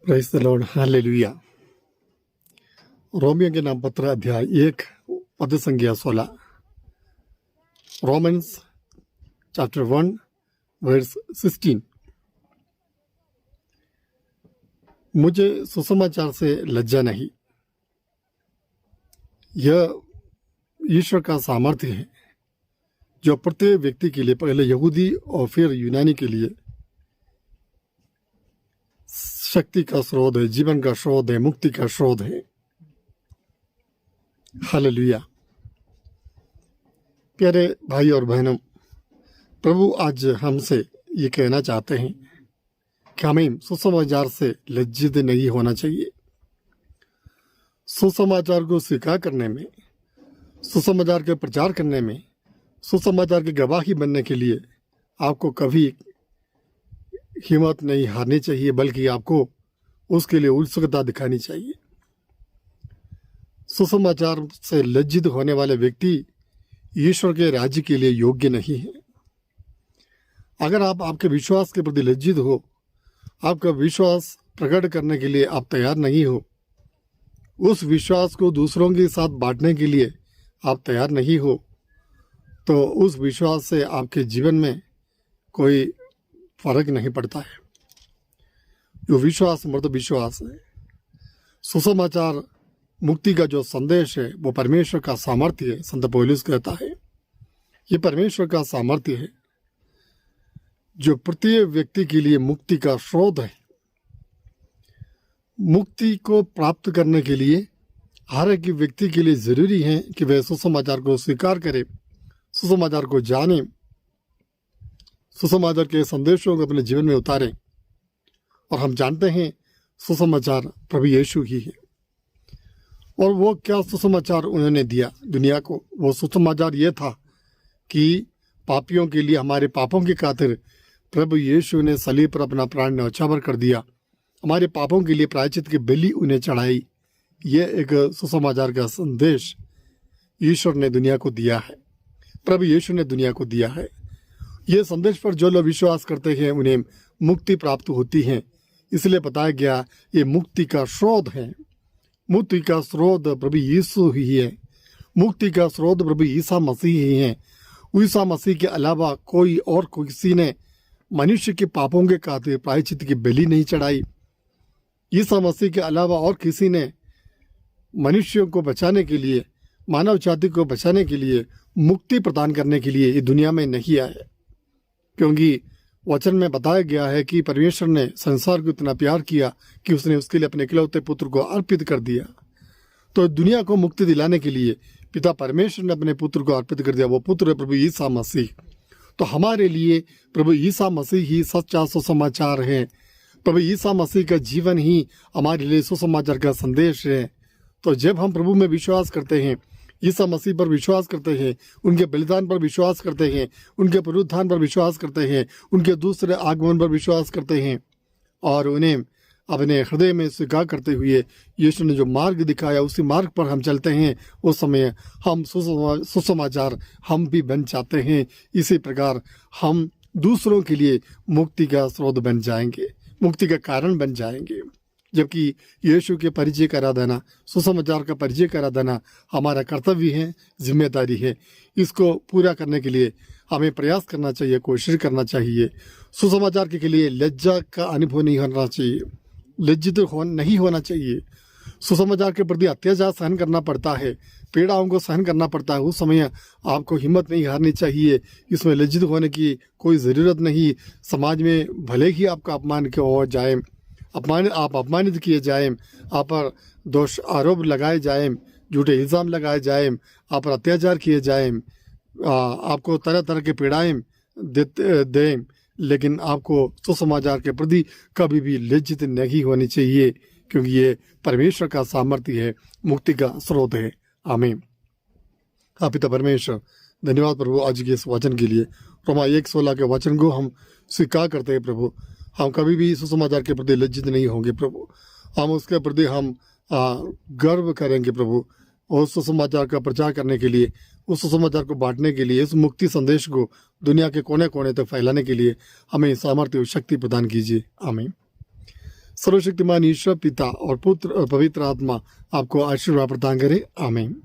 Praise the lord, hallelujah. रोमियो के नाम पत्र अध्याय 1 पद संख्या 16। Romans chapter 1 verse 16। मुझे सुसमाचार से लज्जा नहीं, यह ईश्वर का सामर्थ्य है जो प्रत्येक व्यक्ति के लिए, पहले यहूदी और फिर यूनानी के लिए शक्ति का स्रोत है, जीवन का स्रोत है, मुक्ति का स्रोत है। हालेलुया। प्यारे भाई और बहनों, प्रभु आज हमसे ये कहना चाहते हैं कि हमें सुसमाचार से लज्जित नहीं होना चाहिए। सुसमाचार को स्वीकार करने में, सुसमाचार के प्रचार करने में, सुसमाचार की गवाही बनने के लिए आपको कभी हिम्मत नहीं हारनी चाहिए, बल्कि आपको उसके लिए उत्सुकता दिखानी चाहिए। सुसमाचार से लज्जित होने वाले व्यक्ति ईश्वर के राज्य के लिए योग्य नहीं है। अगर आप आपके विश्वास के प्रति लज्जित हो, आपका विश्वास प्रकट करने के लिए आप तैयार नहीं हो, उस विश्वास को दूसरों के साथ बांटने के लिए आप तैयार नहीं हो, तो उस विश्वास से आपके जीवन में कोई फर्क नहीं पड़ता है। जो विश्वास मर्द विश्वास है। सुसमाचार मुक्ति का जो संदेश है वो परमेश्वर का सामर्थ्य है। संत पौलुस कहता है ये परमेश्वर का सामर्थ्य है जो प्रत्येक व्यक्ति के लिए मुक्ति का स्रोत है। मुक्ति को प्राप्त करने के लिए हर एक व्यक्ति के लिए जरूरी है कि वह सुसमाचार को स्वीकार करे, सुसमाचार को जाने, सुसमाचार के संदेशों को अपने जीवन में उतारें। और हम जानते हैं सुसमाचार प्रभु यीशु ही है। और वो क्या सुसमाचार उन्होंने दिया दुनिया को? वो सुसमाचार ये था कि पापियों के लिए, हमारे पापों की खातिर प्रभु यीशु ने सलीब पर अपना प्राण न्यौछावर कर दिया। हमारे पापों के लिए प्रायश्चित की बलि उन्हें चढ़ाई। ये एक सुसमाचार का संदेश ईश्वर ने दुनिया को दिया है, प्रभु यीशु ने दुनिया को दिया है। ये संदेश पर जो लोग विश्वास करते हैं उन्हें मुक्ति प्राप्त होती है। इसलिए बताया गया ये मुक्ति का स्रोत है। मुक्ति का स्रोत प्रभु यीशु ही है। मुक्ति का स्रोत प्रभु ईसा मसीह ही है। ईसा मसीह के अलावा कोई और किसी ने मनुष्य के पापों के खातिर प्रायश्चित की बलि नहीं चढ़ाई। ईसा मसीह के अलावा और किसी ने मनुष्यों को बचाने के लिए, मानव जाति को बचाने के लिए, मुक्ति प्रदान करने के लिए ये दुनिया में नहीं आए। क्योंकि वचन में बताया गया है कि परमेश्वर ने संसार को इतना प्यार किया कि उसने उसके लिए अपने इकलौते पुत्र को अर्पित कर दिया। तो दुनिया को मुक्ति दिलाने के लिए पिता परमेश्वर ने अपने पुत्र को अर्पित कर दिया। वो पुत्र है प्रभु ईसा मसीह। तो हमारे लिए प्रभु ईसा मसीह ही सच्चा सुसमाचार है। प्रभु ईसा मसीह का जीवन ही हमारे लिए सुसमाचार का संदेश है। तो जब हम प्रभु में विश्वास करते हैं, ईसा मसीह पर विश्वास करते हैं, उनके बलिदान पर विश्वास करते हैं, उनके पुनरुत्थान पर विश्वास करते हैं, उनके दूसरे आगमन पर विश्वास करते हैं और उन्हें अपने हृदय में स्वीकार करते हुए यीशु ने जो मार्ग दिखाया उसी मार्ग पर हम चलते हैं, उस समय हम सुसमाचार हम भी बन जाते हैं। इसी प्रकार हम दूसरों के लिए मुक्ति का स्रोत बन जाएंगे, मुक्ति का कारण बन जाएंगे। जबकि यीशु के परिचय करा देना, सुसमाचार का परिचय करा देना हमारा कर्तव्य है, जिम्मेदारी है। इसको पूरा करने के लिए हमें प्रयास करना चाहिए, कोशिश करना चाहिए। सुसमाचार के लिए लज्जा का अनुभव नहीं होना चाहिए, लज्जित नहीं होना चाहिए। सुसमाचार के प्रति अत्याचार सहन करना पड़ता है, पीड़ाओं को सहन करना पड़ता है, उस समय आपको हिम्मत नहीं हारनी चाहिए। इसमें लज्जित होने की कोई ज़रूरत नहीं। समाज में भले ही आपका अपमान हो जाए, आप अपमानित किए जाए, आप पर दोष आरोप लगाए जाए, झूठे इल्ज़ाम लगाए जाए, आप पर अत्याचार किए जाए, आपको तरह तरह के पीड़ाएं दें, लेकिन आपको सुसमाचार के प्रति कभी भी लज्जित नहीं होनी चाहिए, क्योंकि ये परमेश्वर का सामर्थ्य है, मुक्ति का स्रोत है। आमीन। पिता परमेश्वर, धन्यवाद प्रभु आज के इस वचन के लिए। रोमा 1:16 के वचन को हम स्वीकार करते हैं प्रभु। हम कभी भी सुसमाचार के प्रति लज्जित नहीं होंगे प्रभु। हम उसके प्रति हम गर्व करेंगे प्रभु। उस सुसमाचार का प्रचार करने के लिए, उस सुसमाचार को बांटने के लिए, इस मुक्ति संदेश को दुनिया के कोने कोने तक फैलाने के लिए हमें सामर्थ्य और शक्ति प्रदान कीजिए। आमीन। सर्वशक्तिमान ईश्वर पिता और पुत्र और पवित्र आत्मा आपको आशीर्वाद प्रदान करे। आमीन।